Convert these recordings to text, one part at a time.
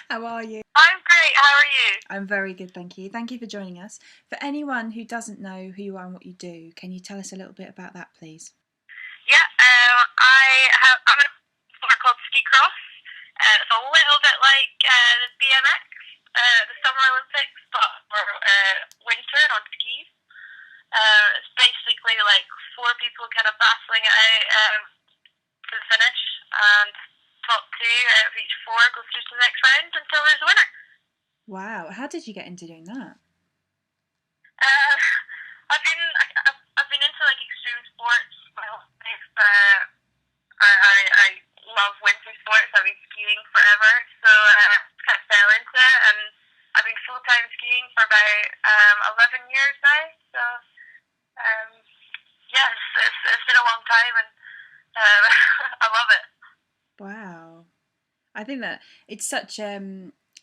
How are you? I'm great. How are you? I'm very good, thank you. Thank you for joining us. For anyone who doesn't know who you are and what you do, can you tell us a little bit about that, please? Yeah, I'm in a sport called ski cross. It's a little bit like the BMX, the Summer Olympics, but for winter and on skis. It's basically like four people kind of battling it out to the finish, and top two out of each four go through to the next round until there's a winner. Wow, how did you get into doing that? I've been into like extreme sports my whole life. I love winter sports. I've been skiing forever, so I kind of fell into it, and I've been full time skiing for about 11 years now. So yes, it's been a long time, and I love it. Wow. I think that it's such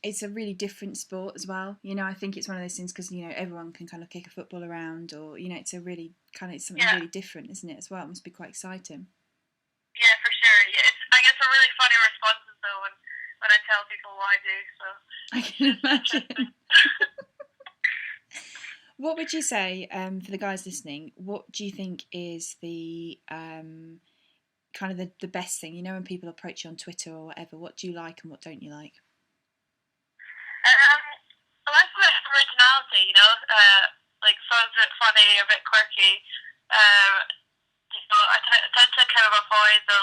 it's a really different sport as well. You know, I think it's one of those things because everyone can kind of kick a football around, or it's a really it's something really different, isn't it? As well, it must be quite exciting. Yeah, for sure. Yeah, I get some really funny responses though when I tell people what I do. So I can imagine. What would you say for the guys listening? What do you think is the kind of the best thing? When people approach you on Twitter or whatever, what do you like and what don't you like? I like a bit of originality, like sounds a bit funny, a bit quirky. I tend to kind of avoid the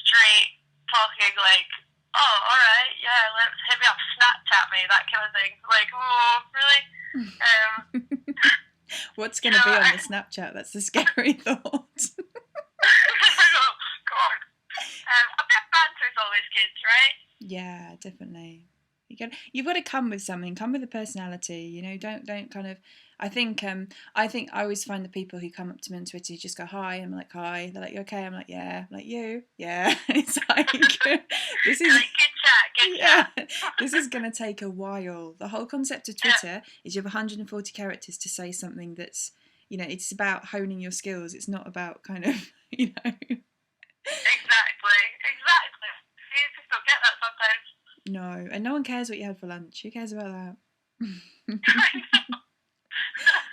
straight talking, like, oh, all right, yeah, let's hit me up, Snapchat me, that kind of thing. Like, oh, really? What's going to be on the Snapchat? That's a scary thought. Oh, God. A bit of banter is always good, right? Yeah, definitely. You've got to come with something. Come with a personality. Don't kind of. I think I always find the people who come up to me on Twitter who just go hi. I'm like hi. They're like you okay? I'm like yeah. I'm like you yeah. It's like this is like, good chat. This is gonna take a while. The whole concept of Twitter is you have 140 characters to say something that's it's about honing your skills. It's not about kind of Exactly. You just don't get that sometimes. No, and no one cares what you had for lunch. Who cares about that?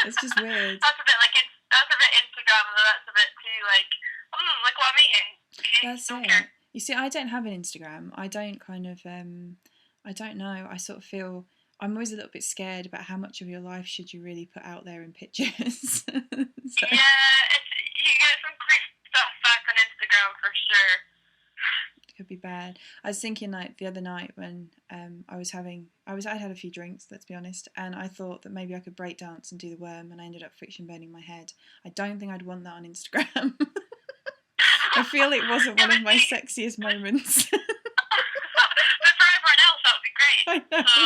It's just weird. That's a bit Instagram, and that's a bit too look what I'm eating. Okay? That's don't it. Care. You see, I don't have an Instagram. I don't kind of I don't know. I sort of feel I'm always a little bit scared about how much of your life should you really put out there in pictures. Yeah, you get some great stuff back on Instagram for sure. Could be bad. I was thinking like the other night when I'd had a few drinks, let's be honest, and I thought that maybe I could break dance and do the worm, and I ended up friction burning my head. I don't think I'd want that on Instagram. I feel it wasn't one of my sexiest moments. But for everyone else, that would be great. I know. So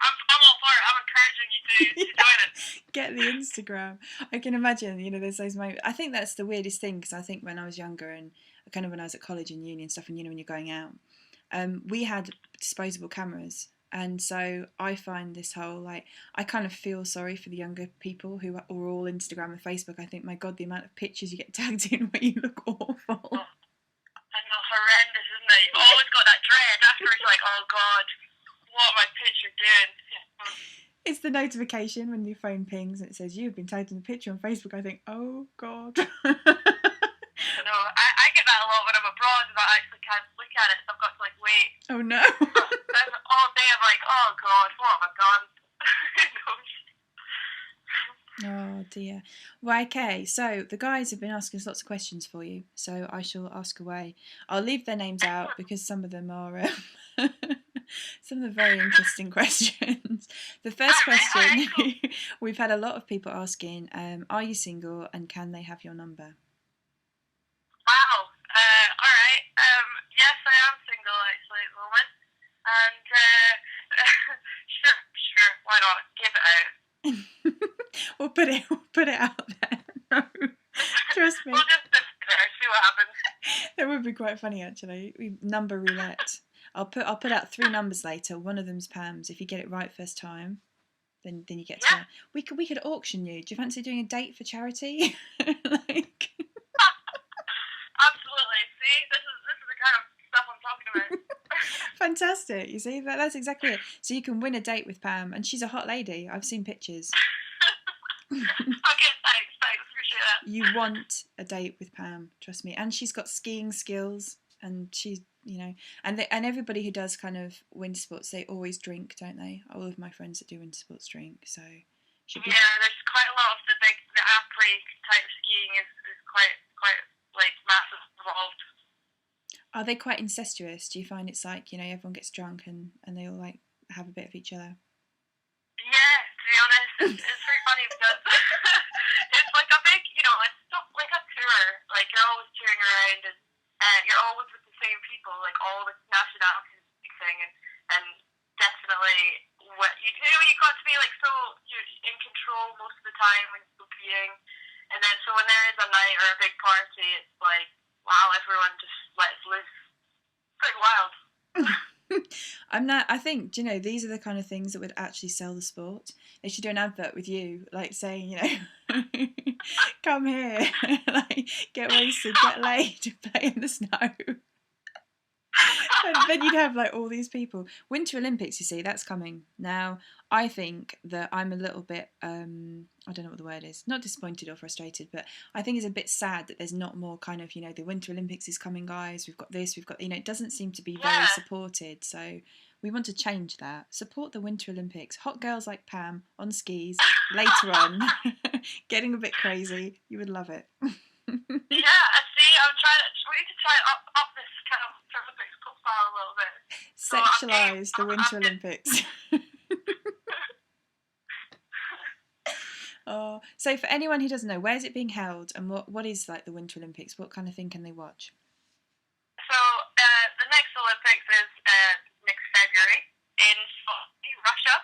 I'm all for it. I'm encouraging you to join it. Get the Instagram. I can imagine, there's those moments. I think that's the weirdest thing because I think when I was younger and kind of when I was at college and uni and stuff, and when you're going out, we had disposable cameras. And so I find this whole, I kind of feel sorry for the younger people who are all Instagram and Facebook. I think, my God, the amount of pictures you get tagged in where you look awful. I know, horrendous, isn't it? You've always got that dread afterwards, like, oh God, what am I picture doing? It's the notification when your phone pings and it says, you've been tagged in a picture on Facebook. I think, oh God. No, I get that a lot when I'm abroad and I actually can't look at it, so I've got to wait. Oh no. All day I'm like, oh God, what have I done? Oh dear. Well, okay, so the guys have been asking us lots of questions for you, so I shall ask away. I'll leave their names out because some of them are very interesting questions. The first question, we've had a lot of people asking, are you single and can they have your number? Wow. Alright. Yes, I am single actually at the moment. And sure, why not? Give it out. We'll put it out there. No, trust me. We'll just see what happens. That would be quite funny actually. Number roulette. I'll put out 3 numbers later. One of them's Pam's. If you get it right first time, then you get to. We could auction you. Do you fancy doing a date for charity? Absolutely. See, this is the kind of stuff I'm talking about. Fantastic. You see, that's exactly it. So you can win a date with Pam, and she's a hot lady. I've seen pictures. Okay, thanks, appreciate that. You want a date with Pam, trust me. And she's got skiing skills, and she's, and everybody who does kind of winter sports, they always drink, don't they? All of my friends that do winter sports drink, so. Yeah, there's quite a lot of the après type skiing is quite like massive involved. Are they quite incestuous? Do you find it's like, everyone gets drunk and they all like have a bit of each other? Yeah, to be honest, it's very funny because it's like a big, it's not like a tour. Like you're always touring around and you're always with the same people, like all the nationalities thing, and definitely what you got to be like so you're in control most of the time when you're skiing, and then so when there is a night or a big party, it's like wow, everyone just lets loose. Pretty wild. I think, these are the kind of things that would actually sell the sport. They should do an advert with you, like saying, come here, like get wasted, get laid, play in the snow. And then you'd have like all these people. Winter Olympics, you see, that's coming. Now, I think that I'm a little bit, I don't know what the word is, not disappointed or frustrated, but I think it's a bit sad that there's not more kind of, the Winter Olympics is coming, guys. We've got this, it doesn't seem to be very supported. So we want to change that. Support the Winter Olympics. Hot girls like Pam on skis later on, getting a bit crazy. You would love it. Yeah, I see. We need to try up this kind of Olympics profile a little bit. Sexualise the Winter Olympics. Oh, so for anyone who doesn't know, where is it being held, and what is like the Winter Olympics? What kind of thing can they watch? So the next Olympics is next February in Sochi, Russia.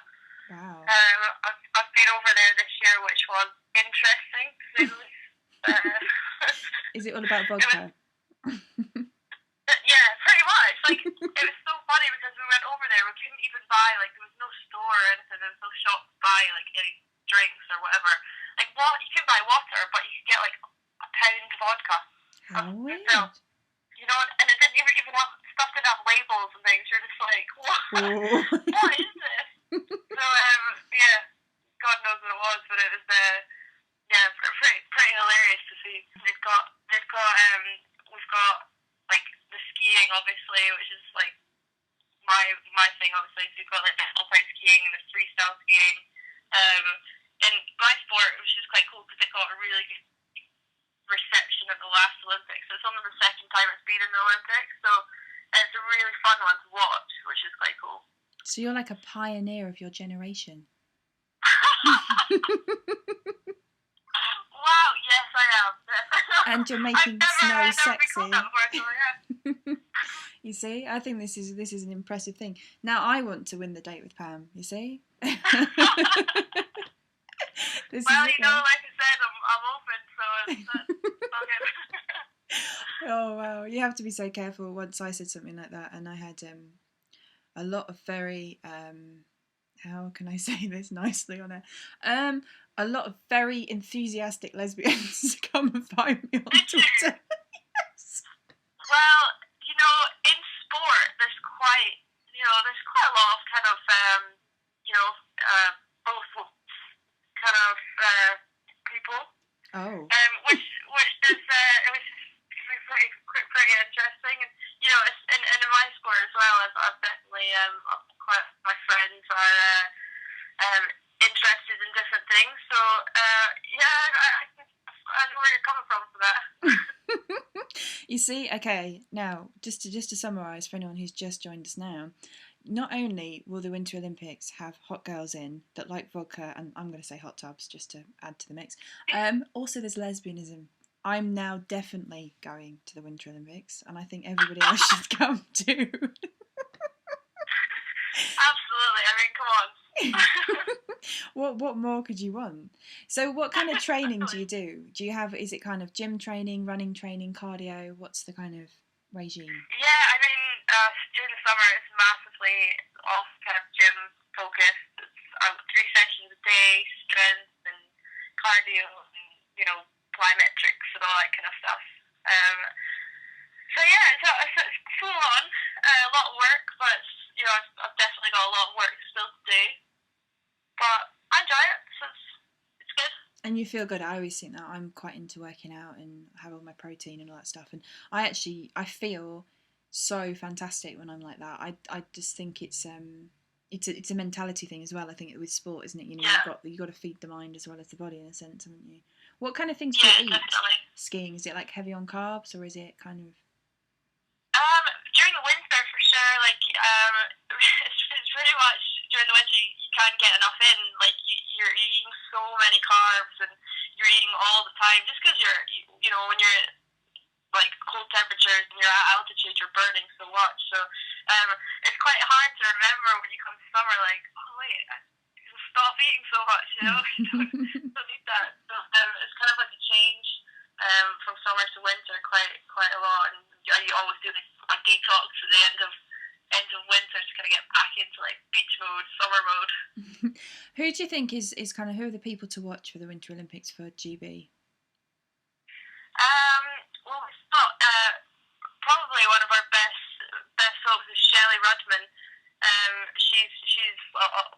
Wow. I've been over there this year, which was interesting. Is it all about vodka? Yeah, pretty much. Like it was so funny because we went over there, we couldn't even buy there was no store or anything, there was no shop to buy like any drinks or whatever. Like you could buy water, but you could get like a pound of vodka. How weird. And it didn't even have stuff didn't have labels and things. You're just like, what? What is this? So yeah, God knows what it was, but it was pretty hilarious to see. We've got like the skiing obviously, which is like my thing obviously. So we've got like the alpine skiing and the freestyle skiing. And my sport, which is quite cool because it got a really good reception at the last Olympics. So it's only the second time it's been in the Olympics, so it's a really fun one to watch, which is quite cool. So you're like a pioneer of your generation. Wow, yes I am. And you're making snow sexy. Before, You see, I think this is an impressive thing. Now I want to win the date with Pam, you see? Like I said, I'm open, so it's okay. Oh wow, you have to be so careful. Once I said something like that, and I had a lot of very how can I say this nicely on air? A lot of very enthusiastic lesbians come and find me on Twitter. Yes. Well, in sport, there's quite a lot of kind of both kind of people. Oh. Which is pretty interesting, and it's, and in my sport as well. I've definitely quite my friends are interested in different things. So I know where you're coming from for that. You see, okay. Now, just to summarise for anyone who's just joined us now. Not only will the Winter Olympics have hot girls in that like vodka, and I'm going to say hot tubs just to add to the mix, also there's lesbianism. I'm now definitely going to the Winter Olympics, and I think everybody else should come too. Absolutely. I mean, come on. What more could you want? So what kind of training do you do? Is it kind of gym training, running training, cardio? What's the kind of regime? Yeah, I mean, during the summer it's massively off kind of gym focused. It's 3 sessions a day, strength and cardio and, plyometrics and all that kind of stuff. So yeah, it's full on. a lot of work, but I've definitely got a lot of work still to do. But I enjoy it, so it's good. And you feel good. I always think that I'm quite into working out and have all my protein and all that stuff. And I feel so fantastic when I'm like that. I just think it's a mentality thing as well. I think with sport, isn't it? You've got to feed the mind as well as the body in a sense, haven't you? What kind of things do you eat? Definitely. Skiing, is it like heavy on carbs or is it kind of? During the winter for sure. Like it's pretty much during the winter you can't get enough in. Like you're eating so many carbs and you're eating all the time just because when you're like cold temperatures and you're at altitude, you're burning so much. So it's quite hard to remember when you come to summer. Like, oh wait, stop eating so much. You don't need that. So it's kind of like a change from summer to winter quite a lot. And you always do like a detox at the end of winter to kind of get back into like beach mode, summer mode. Who do you think is kind of who are the people to watch for the Winter Olympics for GB? Well, we've got probably one of our best folks is Shelley Rudman. She's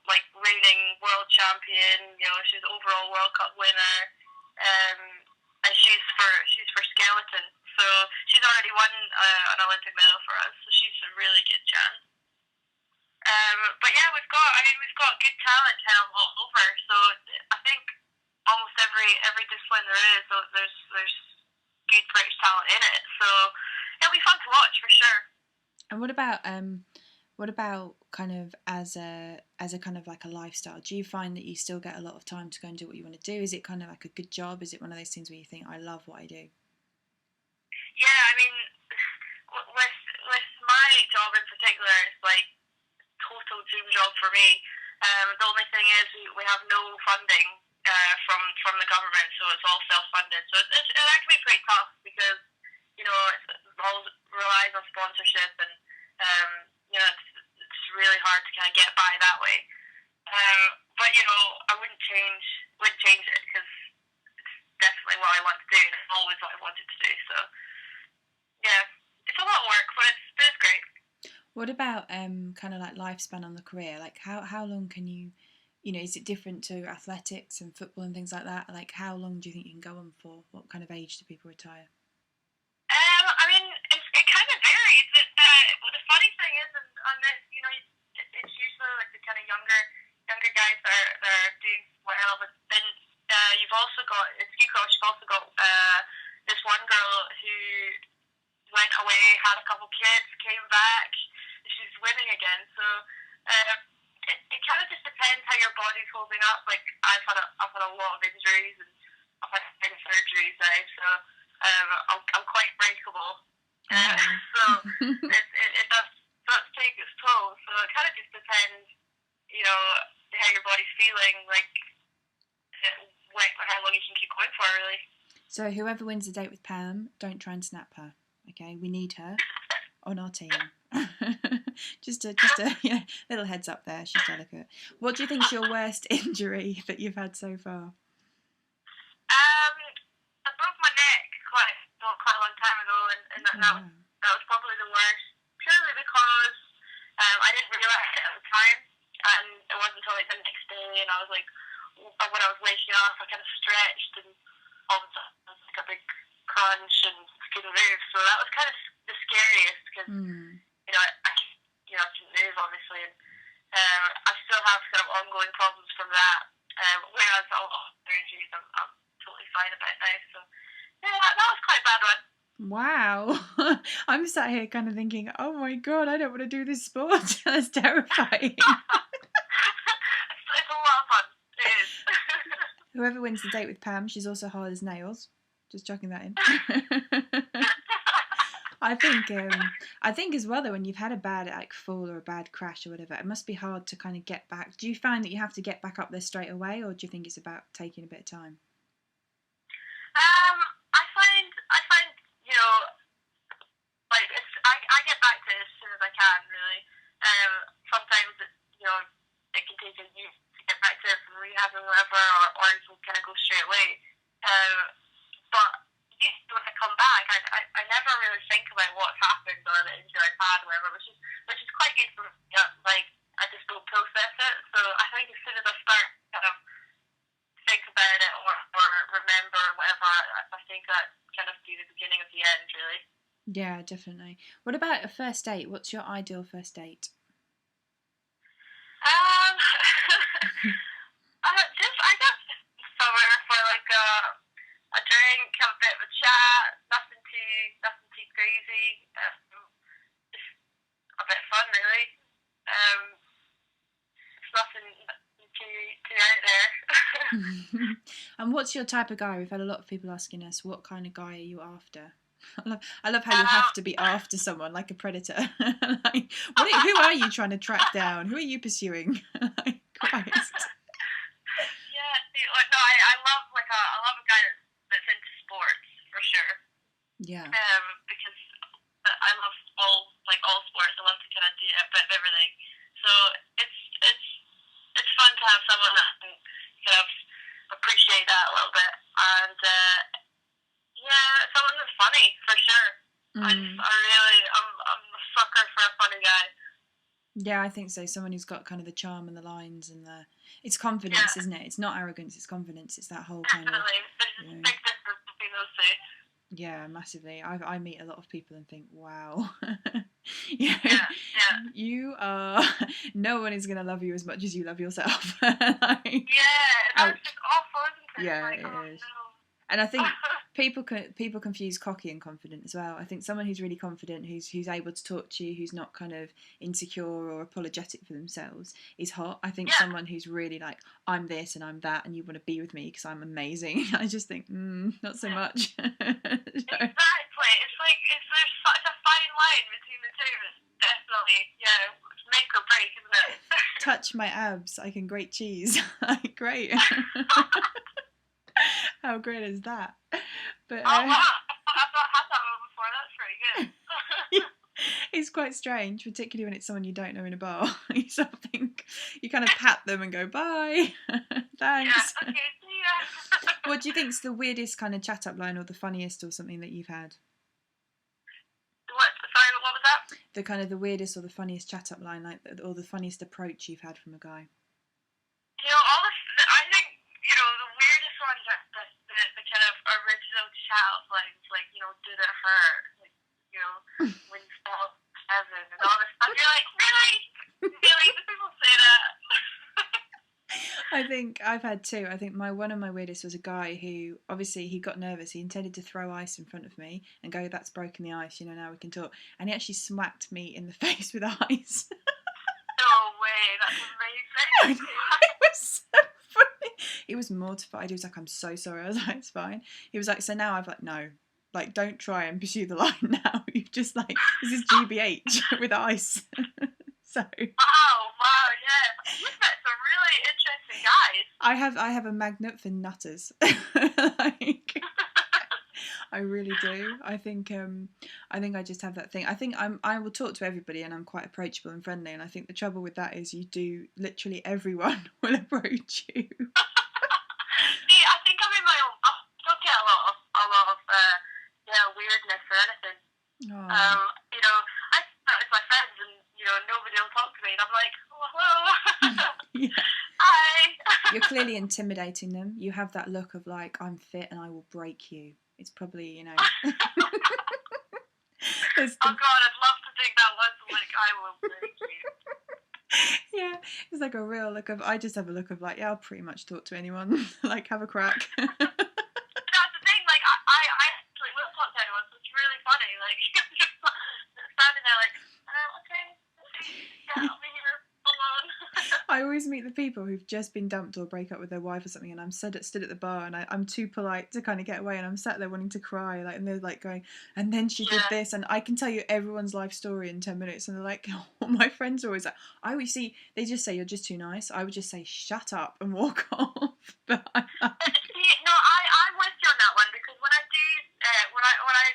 like reigning world champion. She's overall World Cup winner. And she's for skeleton. So she's already won an Olympic medal for us. So she's a really good chance. But yeah, we've got good talent kind of all over. So I think almost every discipline there is, so there's good British talent in it. So it'll be fun to watch for sure. And what about kind of as a kind of like a lifestyle? Do you find that you still get a lot of time to go and do what you want to do? Is it kind of like a good job? Is it one of those things where you think, I love what I do? Yeah, I mean, with my job in particular, it's like total dream job for me. The only thing is we have no funding from the government, so it's all self-funded. So it can be pretty tough because it all relies on sponsorship and it's really hard to kind of get by that way. But I wouldn't change it because it's definitely what I want to do and it's always what I wanted to do. So yeah, it's a lot of work, but it's great. What about kind of like lifespan on the career? Like how long can you, is it different to athletics and football and things like that? Like how long do you think you can go on for? What kind of age do people retire? I mean, it kind of varies. Well, the funny thing is, on this, it's usually like the kind of younger guys that are doing well. But then you've also got in ski cross. You've also got this one girl who went away, had a couple kids, came back. She's winning again. So it kind of just depends how your body's holding up. Like I've had a lot of injuries and I've had 10 surgeries now, so I'm quite breakable. So it does take its toll. So it kind of just depends, how your body's feeling, like how long you can keep going for, really. So whoever wins the date with Pam, don't try and snap her. Okay, we need her on our team. just a little heads up there. She's delicate. What do you think is your worst injury that you've had so far? I broke my neck quite a long time ago, and that was probably the worst. Purely because I didn't realise it at the time, and it wasn't until like the next day, and I was like, when I was waking up, I kind of stretched, and all of a sudden it was like a big crunch, and I couldn't move. So that was kind of the scariest because I couldn't move obviously, and I still have kind of ongoing problems from that. Whereas a lot of other injuries, I'm totally fine about now. So yeah, that was quite a bad one. Wow. I'm sat here kind of thinking, oh my God, I don't want to do this sport. That's terrifying. It's a lot of fun. It is. Whoever wins the date with Pam, she's also hard as nails. Just chucking that in. I think as well though, when you've had a bad fall or a bad crash or whatever, it must be hard to kind of get back. Do you find that you have to get back up there straight away, or do you think it's about taking a bit of time? I find like I get back to it as soon as I can, really. Sometimes it can take a year to get back to it from rehab and whatever, or you can kind of go straight away. But usually when I come back, I never really think about what's happened or the injury I've had or whatever, which is which is quite good for me. Like, I just don't process it. So I think as soon as I start kind of think about it or remember whatever, I think that kind of be the beginning of the end, really. Yeah, definitely. What about a first date? What's your ideal first date? Just I guess somewhere for like a drink, have a bit of a chat, nothing too crazy, just a bit of fun, really. It's nothing too out there. And what's your type of guy? We've had a lot of people asking us, what kind of guy are you after? I love how you have to be after someone like a predator. Like, who are you trying to track down? Who are you pursuing? Like, Christ. Yeah, see, like, no, I love I love a guy that's into sports for sure. Yeah. Because I love all sports. I love to kind of do a bit of everything. So it's fun to have someone that can kind of appreciate that a little bit, and yeah, someone that's funny for sure. I'm a sucker for a funny guy. Yeah, I think so. Someone who's got kind of the charm and the lines and it's confidence, isn't it? It's not arrogance, it's confidence. It's that whole kind of. There's a big difference between those two. Yeah, massively. I meet a lot of people and think, wow, you are. No one is gonna love you as much as you love yourself. Like, that's just awful, isn't it? Yeah, like, it is. No. And I think people confuse cocky and confident as well. I think someone who's really confident, who's able to talk to you, who's not kind of insecure or apologetic for themselves, is hot. I think someone who's really like, I'm this and I'm that, and you want to be with me because I'm amazing. I just think, not so much. Exactly. It's like there's such a fine line between the two. It's definitely, it's make or break, isn't it? Touch my abs, I can grate cheese. Like, great. How great is that? But oh wow, I've not had that one before. That's pretty good. It's quite strange, particularly when it's someone you don't know in a bar. You sort of think, you kind of pat them and go, bye, thanks. Yeah, okay, see ya. What do you think's the weirdest kind of chat up line or the funniest or something that you've had? Sorry, what was that? The kind of the weirdest or the funniest chat up line, like, or the funniest approach you've had from a guy. I think, the weirdest ones are the kind of original chat up lines, like, did it hurt? Like, when you fell heaven and all this stuff. You're like, really? Really? Do people say that? I think I've had two. I think one of my weirdest was a guy who, obviously, he got nervous. He intended to throw ice in front of me and go, that's broken the ice, now we can talk. And he actually smacked me in the face with ice. No way, that's amazing. It was so funny. He was mortified. He was like, I'm so sorry. I was like, it's fine. He was like, so now I've like, no. Like, don't try and pursue the line now. You've just like, this is GBH with ice. So. Wow, yeah. You've met some really interesting guys. I have a magnet for nutters. Like, I really do. I think I just have that thing. I think I will talk to everybody and I'm quite approachable and friendly. And I think the trouble with that is literally everyone will approach you. See, I think I'm in my own. I don't get a lot of weirdness or anything. Oh. I start with my friends and nobody will talk to me and I'm like, oh, hello. Yeah. Hi. You're clearly intimidating them. You have that look of like, I'm fit and I will break you. It's probably, Oh God, I'd love to think that was like, I will break you. Yeah, it's like a real look of, I just have a look of like, yeah, I'll pretty much talk to anyone. Like, have a crack. That's the thing, like, I actually will talk to anyone, so it's really funny, like, just standing there like, okay, yeah, I'll be here alone. I always meet the people who've just been dumped or break up with their wife or something, and I'm stood at the bar and I'm too polite to kind of get away, and I'm sat there wanting to cry, like, and they're like going, and then she did this, and I can tell you everyone's life story in 10 minutes, and they're like, oh, my friends are always like, they just say, you're just too nice. I would just say, shut up and walk off. But I'm with you on that one, because when I do, when I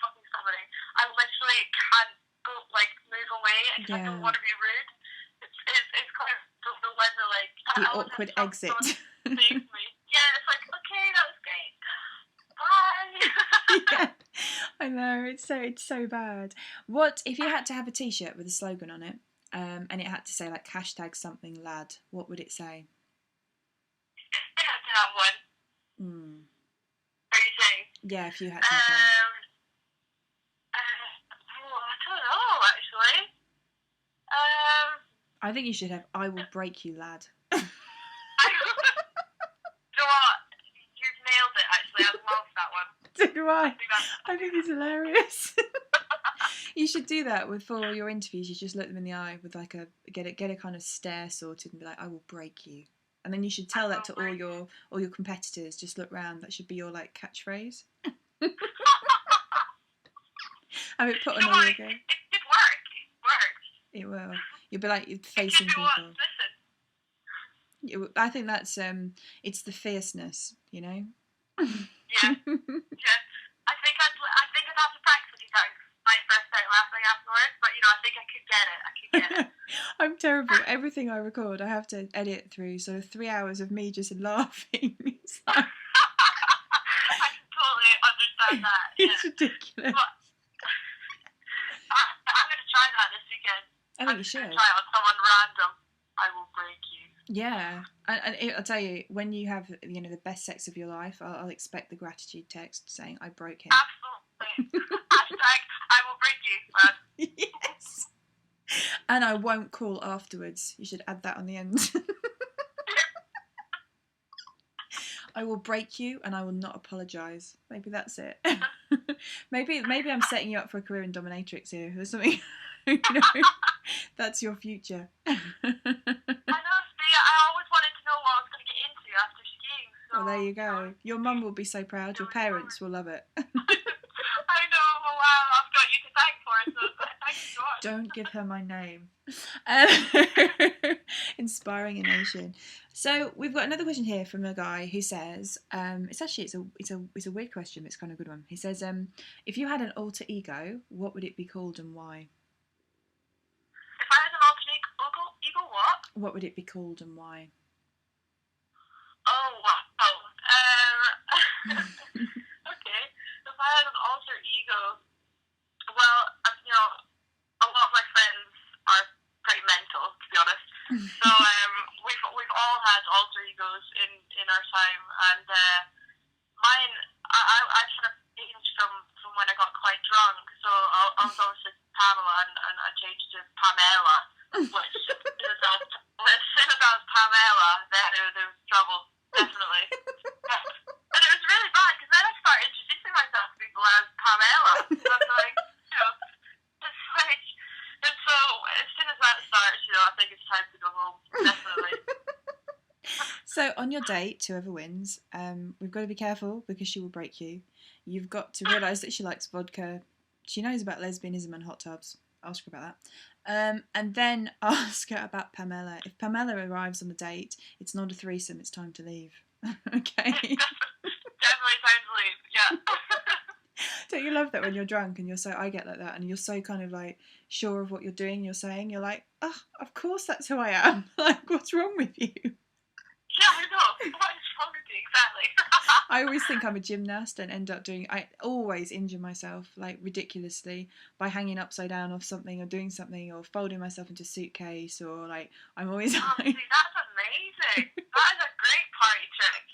talking to somebody, I literally can't go, like, move away, because I don't want to be rude. It's kind of the when they're like, the awkward exit. Save me. Yeah, it's like, okay, that was great. Bye. Yeah, I I know, it's so bad. What if you had to have a T-shirt with a slogan on it, and it had to say like hashtag something lad? What would it say? I have to have one. Mm. Are you saying? Yeah, if you had to have one. I don't know actually. I think you should have "I will break you, lad." You know what? You've nailed it. Actually, I love that one. So do I. I think it's hilarious. You should do that for your interviews. You just look them in the eye with like get a kind of stare sorted and be like, "I will break you," and then you should tell that to all your competitors. Just look round. That should be your like catchphrase. Have it put on all your game. It did work. It worked. It will. You'll be like facing people. I think that's it's the fierceness, you know. Yeah. I think I'd have to practice with you guys. I burst out laughing afterwards, but I think I could get it. I'm terrible. Everything I record, I have to edit through sort of 3 hours of me just laughing. It's like... I can totally understand that. It's ridiculous. But I'm going to try that this weekend. I think you should. Try it on someone random. I will break you. Yeah, and I'll tell you, when you have the best sex of your life, I'll expect the gratitude text saying I broke him. Absolutely. Hashtag I will break you, man. Yes. And I won't call afterwards. You should add that on the end. I will break you and I will not apologise. Maybe that's it. maybe I'm setting you up for a career in dominatrix here or something. That's your future. I know, see, I always wanted to know what I was going to get into after skiing. So, well, there you go. Your mum will be so proud. Your parents will love it. I know, wow, I've got you to thank for it, so thank you so much. Don't give her my name. Inspiring a nation. So we've got another question here from a guy who says, it's a weird question, but it's kind of a good one. He says, if you had an alter ego, what would it be called and why? If I had an alter ego, what? What would it be called and why? Oh, wow. Okay. If I had an alter ego, well, a lot of my friends are pretty mental, to be honest. So we've all had alter egos in our time, and mine, I've sort of changed from when I got quite drunk. So I was obviously Pamela, and I changed to Pamela, which as soon as I was Pamela, then there was trouble, definitely. And it was really bad, because then I started introducing myself to people as Pamela. So I was like, it's like, and so as soon as that starts, I think it's time to go home, definitely. So on your date, whoever wins, we've got to be careful because she will break you. You've got to realise that she likes vodka. She knows about lesbianism and hot tubs. Ask her about that. And then ask her about Pamela. If Pamela arrives on the date, it's not a threesome, it's time to leave. Okay? Definitely time to leave, yeah. Don't you love that when you're drunk and I get like that, and you're so kind of like sure of what you're doing, you're saying, you're like, oh, of course that's who I am. Like, what's wrong with you? Yeah, I know. What is wrong with you, exactly? I always think I'm a gymnast and end up I always injure myself, like, ridiculously by hanging upside down off something or doing something or folding myself into a suitcase, or like, I'm always oh, see, that's amazing. That is a great party trick.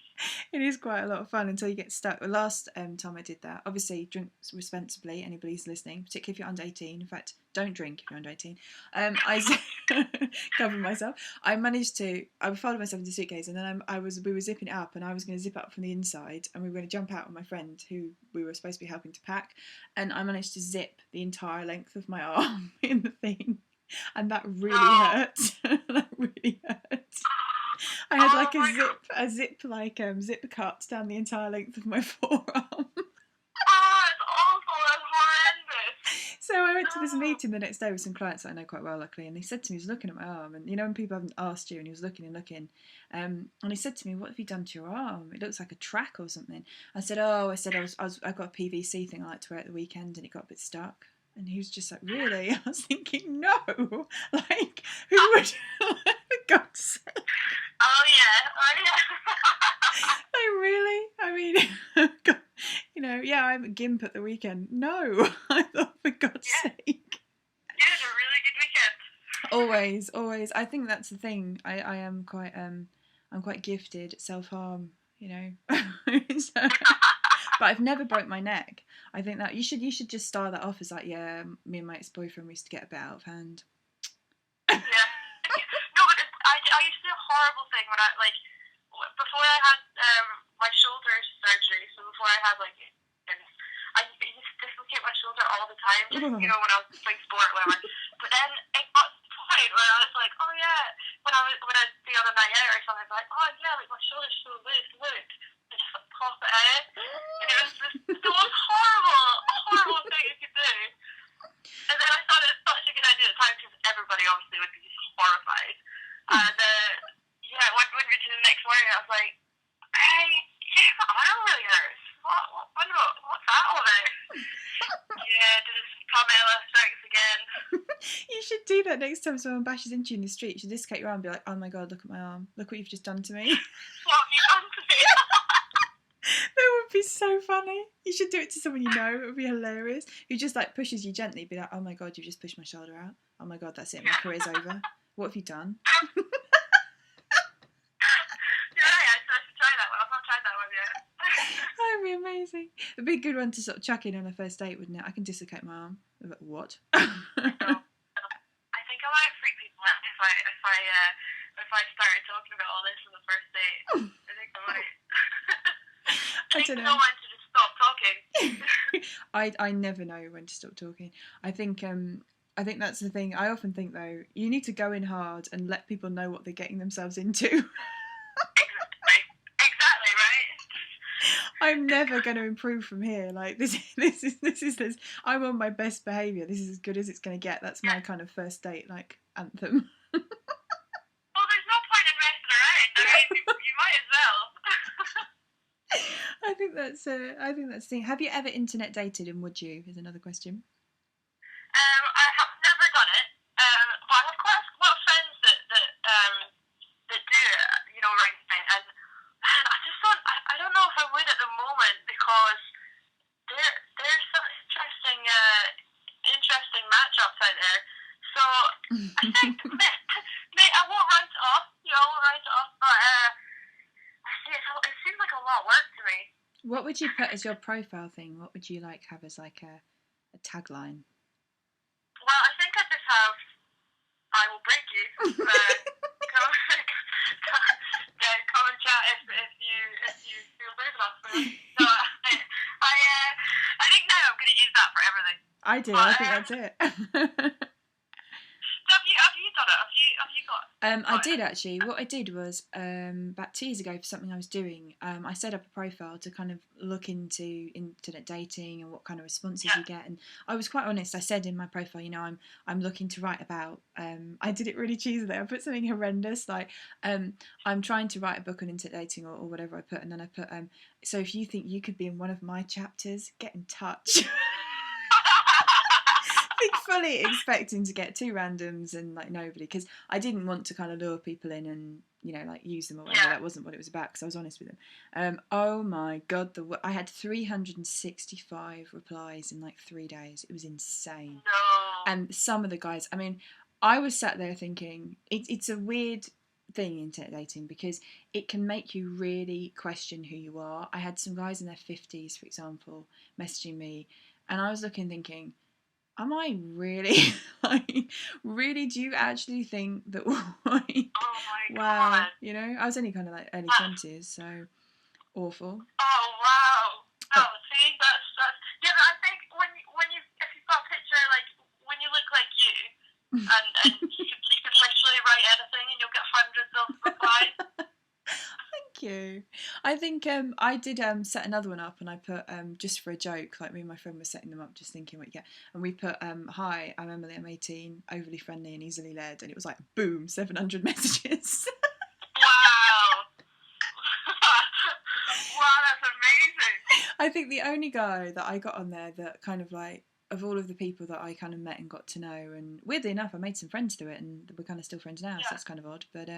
It is quite a lot of fun until you get stuck. The last time I did that, obviously drink responsibly, anybody who's listening, particularly if you're under 18. In fact, don't drink if you're under 18. I covered myself. I folded myself into a suitcase, and then we were zipping it up, and I was going to zip up from the inside, and we were going to jump out with my friend who we were supposed to be helping to pack, and I managed to zip the entire length of my arm in the thing, and that really hurt. That really hurt. I had like a zip cut down the entire length of my forearm. Oh, it's awful. It's horrendous. So I went to this meeting the next day with some clients that I know quite well, luckily, and he said to me, he was looking at my arm, and when people haven't asked you, and he was looking and looking, and he said to me, "What have you done to your arm? It looks like a track or something." I said, I got a PVC thing I like to wear at the weekend, and it got a bit stuck. And he was just like, "Really?" I was thinking, no, like, who would, for God's sake. Oh yeah. Like, really? I mean, God, gimp at the weekend. No, I thought, for God's sake. You had a really good weekend. Always. I think that's the thing. I am quite I'm quite gifted at self-harm, you know. So, but I've never broke my neck. I think that you should just start that off as like, yeah, me and my ex-boyfriend, we used to get a bit out of hand. Yeah. No, but I used to do a horrible thing when before I had my shoulder surgery, so before I had I used to dislocate my shoulder all the time, just, when I was playing sport or whatever. But then it got to the point where I was like, oh yeah, when I the other night out or something, I was like, oh yeah, like my shoulder's so loose, look. And just like pop it out. And it was just the most horrible thing you could do. And then I thought it was such a good idea at the time because everybody obviously would be horrified. And when we did the next morning, I was like, hey, yeah, my arm really hurts. What's that all about? Yeah, just Carmela strikes again. You should do that next time someone bashes into you in the street. You should dislocate your arm and be like, oh my God, look at my arm. Look what you've just done to me. What have you done to me? That would be so funny. You should do it to someone you know. It would be hilarious. Who just like pushes you gently, be like, oh my God, you've just pushed my shoulder out. Oh my God, that's it. My career's over. What have you done? That would be amazing. It'd be a good one to sort of chuck in on a first date, wouldn't it? I can dislocate my arm. Like, what? I think I might freak people out if I started talking about all this on the first date. I think I might. I don't know when to just stop talking. I never know when to stop talking. I think that's the thing. I often think though, you need to go in hard and let people know what they're getting themselves into. I'm never going to improve from here. Like this is I'm on my best behaviour. This is as good as it's going to get. That's my kind of first date like anthem. Well, there's no point in messing around. I mean, you might as well. I think that's the thing. Have you ever internet dated, and would you? Is another question. I have never done it, but I have quite a lot of friends that do it, right now, and man, I don't know if I would at the moment because there's some interesting matchups out there. So I think I won't write it off, but it seems like a lot of work to me. What would you put as your profile thing? What would you have as like a tagline? Well, I think I just have, I will break you. Come and chat if you feel brave enough. So I think now I'm going to use that for everything. I do. I think that's it. So have you done it? Have you got? I did actually. What I did was about 2 years ago for something I was doing. I set up a profile to kind of look into internet dating and what kind of responses you get. And I was quite honest. I said in my profile, I'm looking to write about. I did it really cheesily. I put something horrendous like I'm trying to write a book on internet dating or whatever I put, and then I put so if you think you could be in one of my chapters, get in touch. Fully expecting to get 2 randoms and like nobody, because I didn't want to kind of lure people in and use them or whatever. That wasn't what it was about, because I was honest with them. Oh my God, I had 365 replies in like 3 days. It was insane. No. And some of the guys, I mean, I was sat there thinking it's a weird thing, internet dating, because it can make you really question who you are. I had some guys in their 50s, for example, messaging me, and I was looking thinking, am I really, really, do you actually think that, oh my wow, God. I was only kind of like early 20s, so awful. Oh, wow. Oh, see, that's yeah, but I think if you've got a picture, like, when you look like you, and you could literally write anything and you'll get hundreds of replies. Thank you. I think I did set another one up, and I put just for a joke, like me and my friend were setting them up, just thinking what you get, and we put hi, I'm Emily, I'm 18, overly friendly and easily led, and it was like boom, 700 messages. Wow. Wow, that's amazing. I think the only guy that I got on there that kind of like, of all of the people that I kind of met and got to know, and weirdly enough I made some friends through it, and we're kind of still friends now, so that's kind of odd, but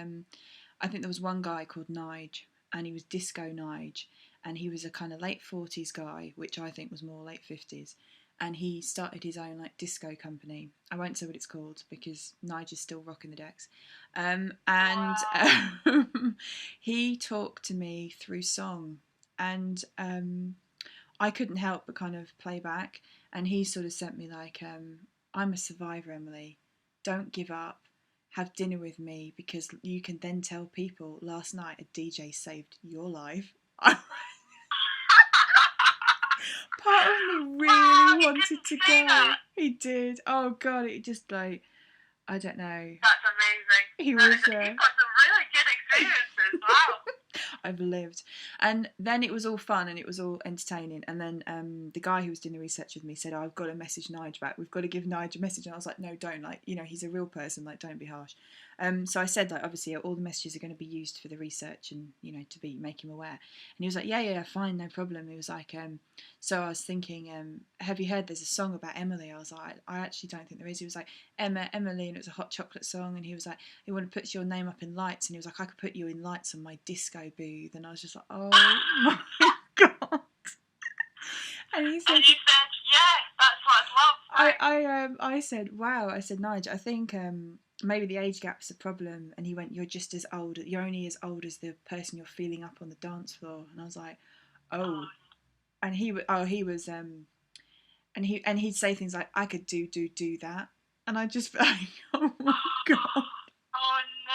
I think there was one guy called Nige, and he was Disco Nige, and he was a kind of late 40s guy, which I think was more late 50s. And he started his own like disco company. I won't say what it's called because Nigel's still rocking the decks. And Wow. he talked to me through song, and I couldn't help but kind of play back. And he sort of sent me like, "I'm a survivor, Emily. Don't give up. Have dinner with me because you can then tell people last night a DJ saved your life." Part of me really Wow, he wanted didn't to say go. that. He did. Oh God, it just like, I don't know. That's amazing. He was. You've got some really good experiences. Wow. I've lived. And then it was all fun and it was all entertaining. And then the guy who was doing the research with me said, "Oh, I've got to message Nige back. We've got to give Nige a message." And I was like, "No, don't. Like, you know, he's a real person. Like, don't be harsh." So I said, like, obviously all the messages are going to be used for the research and, you know, to make him aware. And he was like, yeah, fine, no problem. He was like, so I was thinking, have you heard there's a song about Emily? I was like, I actually don't think there is. He was like, Emily, and it was a hot chocolate song. And he was like, he wanted to put your name up in lights. And he was like, I could put you in lights on my disco booth. And I was just like, oh my God. And he said, and you said, yeah, that's what love. Right? I said, wow. I said, Nigel, I think maybe the age gap's a problem. And he went, you're just as old. You're only as old as the person you're feeling up on the dance floor. And I was like, oh. And he was and he'd say things like, I could do that. And I just felt like, oh my God. Oh no!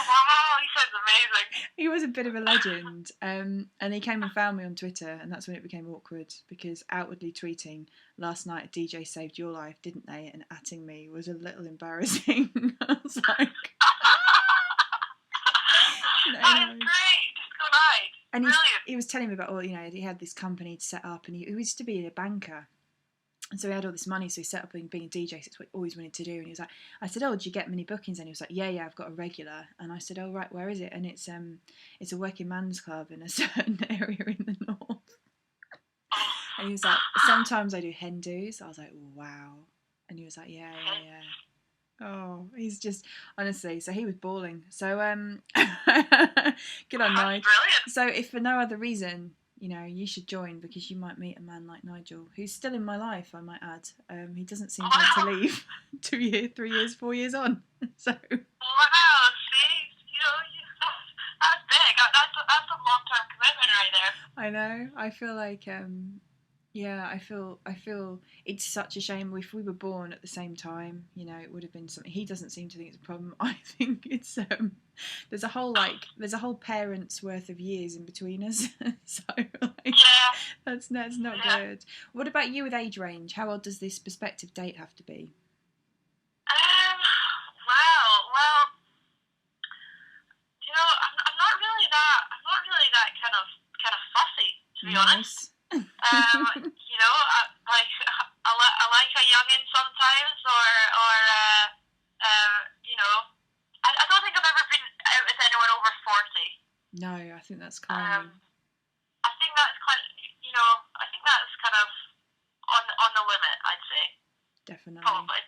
Wow, he sounds amazing. He was a bit of a legend, and he came and found me on Twitter, and that's when it became awkward because outwardly tweeting last night a DJ saved your life, didn't they? And atting me was a little embarrassing. I was like, That is great. Disco night. and Brilliant. he was telling me about all, you know, he had this company to set up, and he used to be a banker. And so he had all this money, so he set up being a DJ, so it's what he always wanted to do. And he was like, I said, oh, did you get many bookings? And he was like, yeah, I've got a regular. And I said, oh, right, where is it? And it's a working man's club in a certain area in the north. And he was like, sometimes I do hen dos. I was like, wow. And he was like, yeah. Oh, he's just, honestly, so he was bawling. So good on Nigel. So if for no other reason, you know, you should join because you might meet a man like Nigel, who's still in my life, I might add. He doesn't seem to want to leave 2 years, 3 years, 4 years on. So. Wow, see, that's big. That's a long-term commitment right there. I know. I feel like, yeah, I feel it's such a shame. If we were born at the same time, you know, it would have been something. He doesn't seem to think it's a problem. I think it's there's a whole parent's worth of years in between us. So like, that's not good. What about you with age range? How old does this prospective date have to be? Well, you know, I'm not really that kind of fussy, to be honest. You know, I like a youngin sometimes, or you know, I don't think I've ever been out with anyone over 40. No, I think that's climbing. I think that's kind of, you know, I think that's kind of on the limit, I'd say. Definitely. Probably.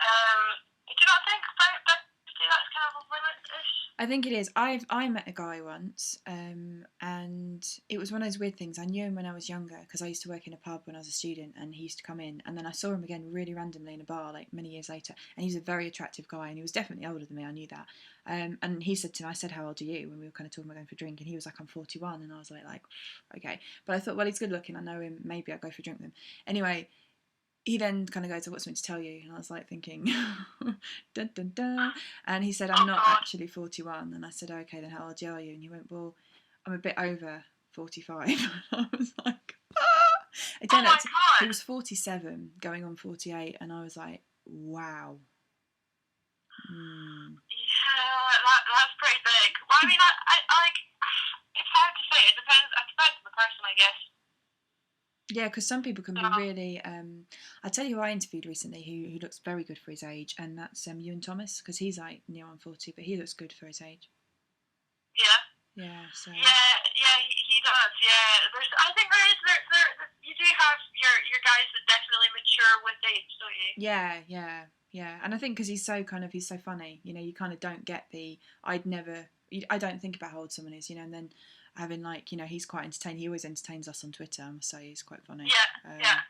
Do you not think that's kind of a limit-ish? I think it is. I met a guy once, and it was one of those weird things. I knew him when I was younger because I used to work in a pub when I was a student, and he used to come in. And then I saw him again really randomly in a bar, like many years later. And he was a very attractive guy, and he was definitely older than me. I knew that. And he said to me, I said, "How old are you?" When we were kind of talking about going for a drink, and he was like, "I'm 41," and I was like, okay. But I thought, well, he's good looking. I know him. Maybe I'll go for a drink with him. Anyway. He then kind of goes, what's something to tell you? And I was like thinking, dun, dun, dun. And he said, I'm not actually 41. And I said, okay, then how old are you? And he went, well, I'm a bit over 45. And I was like, ah! It turned out he was 47, going on 48. And I was like, wow. Yeah, that's pretty big. Well, I mean, I like, it's hard to say. It depends on the person, I guess. Yeah, because some people can be really. I tell you who I interviewed recently who looks very good for his age, and that's Ewan Thomas, because he's like near on 40, but he looks good for his age. Yeah. Yeah. So. Yeah, he does. Yeah, I think there you do have your guys that definitely mature with age, don't you? Yeah, and I think because he's so funny, you know, you kind of don't get I don't think about how old someone is, you know, and then having like, you know, he's quite entertaining. He always entertains us on Twitter, I must say. He's quite funny. Yeah.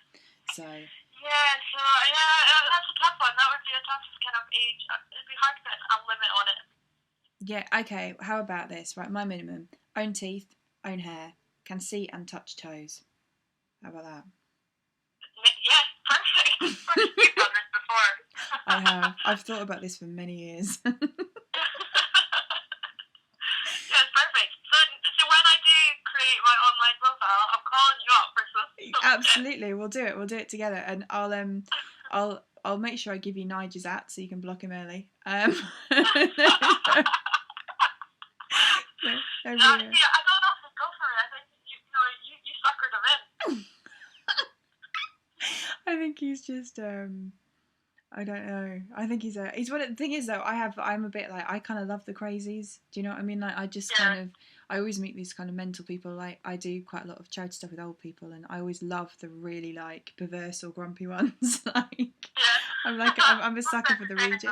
So. Yeah, so yeah, that's a tough one. That would be a tough kind of age. It'd be hard to put a limit on it. Yeah, okay, how about this? Right, my minimum. Own teeth, own hair, can see and touch toes. How about that? Yeah, perfect. You've done this before. I have. I've thought about this for many years. Yeah, it's perfect. So when I do create my online profile, I'm calling you up for some. Absolutely, we'll do it. We'll do it together, and I'll make sure I give you Nigel's at so you can block him early. Yeah, see, I don't know if they go for it. I think you suckered him in. I think he's just I don't know. I think he's what the thing is though, I'm a bit like, I kind of love the crazies. Do you know what I mean? Like I just kind of, I always meet these kind of mental people. Like I do quite a lot of charity stuff with old people, and I always love the really like perverse or grumpy ones. Like I'm a sucker for the reject.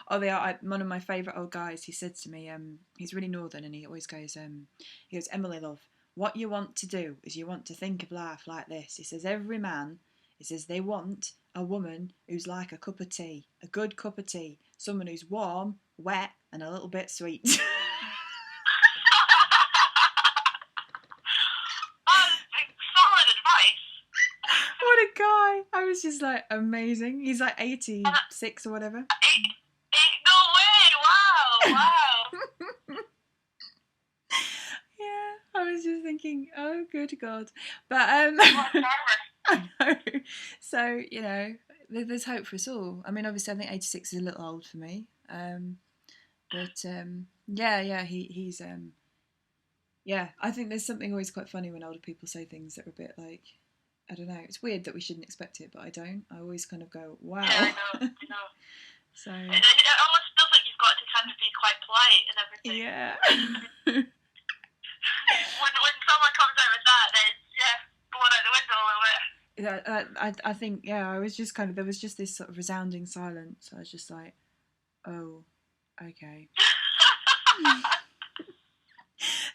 Oh, they are. One of my favourite old guys. He said to me, he's really northern, and he always goes, Emily love, what you want to do is you want to think of life like this. He says every man. He says they want a woman who's like a cup of tea, a good cup of tea, someone who's warm, wet, and a little bit sweet. Solid advice. What a guy! I was just like, amazing. He's like 86 or whatever. No way! Wow! Yeah, I was just thinking, oh, good God. But I know. So, you know, there's hope for us all. I mean, obviously, I think 86 is a little old for me. But he's yeah, I think there's something always quite funny when older people say things that are a bit like, I don't know. It's weird that we shouldn't expect it, but I don't. I always kind of go, wow. Yeah, I know. So it almost feels like you've got to kind of be quite polite and everything. Yeah. when someone comes out with that, then blown out the window a little bit. I think, yeah, I was just kind of, there was just this sort of resounding silence. I was just like, oh, okay.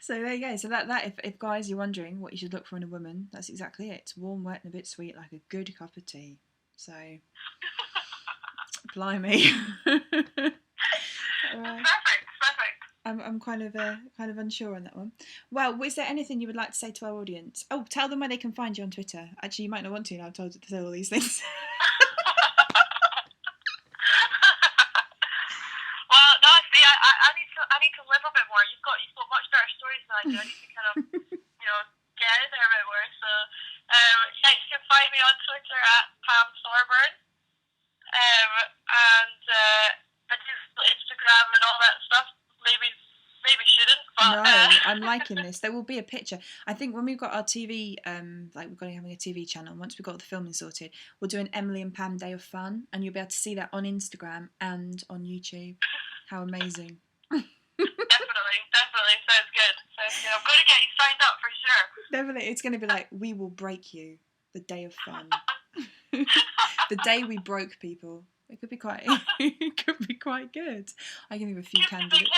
So there you go. So that if guys, you're wondering what you should look for in a woman, that's exactly it. It's warm, wet, and a bit sweet, like a good cup of tea. So, blimey. Perfect. I'm kind of unsure on that one. Well, is there anything you would like to say to our audience? Oh, tell them where they can find you on Twitter. Actually, you might not want to now I've told you to say all these things. Well, no, see, I need to live a bit more. You've got much better stories than I do. I need to kind of get out there a bit more. So you can find me on Twitter at Pam Thorburn, and I do Instagram and all that stuff. Maybe shouldn't, but no, I'm liking this. There will be a picture. I think when we've got our TV, like we're going to have a TV channel, once we've got the filming sorted, we'll do an Emily and Pam Day of Fun, and you'll be able to see that on Instagram and on YouTube. How amazing. Definitely. Sounds good. I'm going to get you signed up for sure. Definitely. It's going to be like, we will break you. The Day of Fun. The day we broke people. It could be quite good. I can think of a few candidates. Could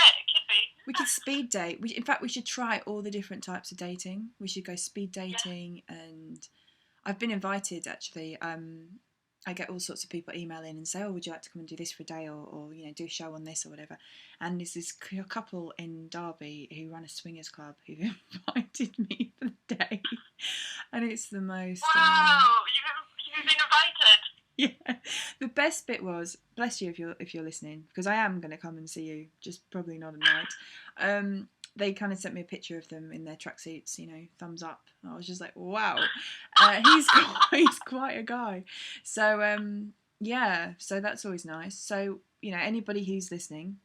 be. We could speed date. In fact, we should try all the different types of dating. We should go speed dating, and I've been invited actually. I get all sorts of people email in and say, "Oh, would you like to come and do this for a day, or do a show on this or whatever?" And there's this couple in Derby who run a swingers club who invited me for the day, and it's the most. Wow, you've been invited. Yeah, the best bit was, bless you if you're listening, because I am going to come and see you, just probably not at night. They kind of sent me a picture of them in their tracksuits, thumbs up. I was just like, wow, he's quite a guy. So so that's always nice. So anybody who's listening,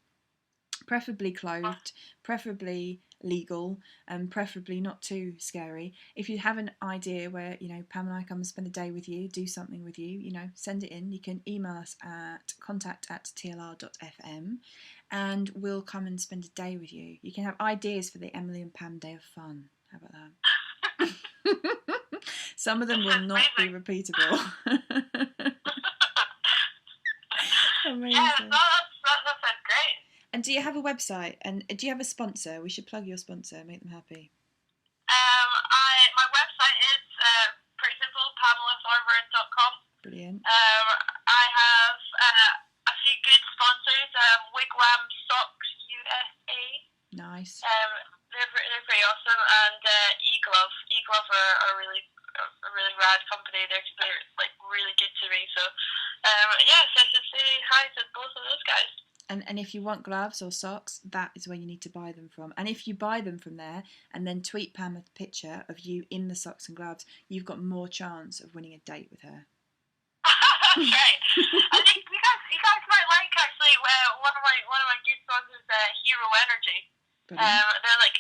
preferably clothed, preferably legal, and preferably not too scary. If you have an idea where Pam and I come and spend a day with you, do something with you, send it in. You can email us at contact@tlr.fm and we'll come and spend a day with you. You can have ideas for the Emily and Pam Day of Fun. How about that? Some of them will not be repeatable. Amazing. Yeah, that sounds great. And do you have a website? And do you have a sponsor? We should plug your sponsor, make them happy. My website is pretty simple, PamelaThorburn.com. Brilliant. I have a few good sponsors, Wigwam Socks USA. Nice. They're pretty awesome, and eGlove. eGlove are a really rad company. They're like really good to me. So so I should say hi to both of those guys. And if you want gloves or socks, that is where you need to buy them from. And if you buy them from there and then tweet Pam a picture of you in the socks and gloves, you've got more chance of winning a date with her. That's right. I think you guys might like actually one of my good sponsors, Hero Energy. They're like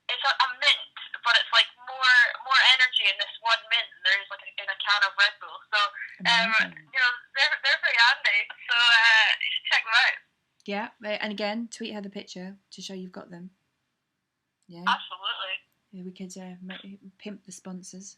it's a mint, but it's like more energy in this one mint than there is like in a can of Red Bull. So they're pretty handy. So you should check them out. Yeah, and again, tweet her the picture to show you've got them. Yeah, absolutely. Yeah, we could pimp the sponsors.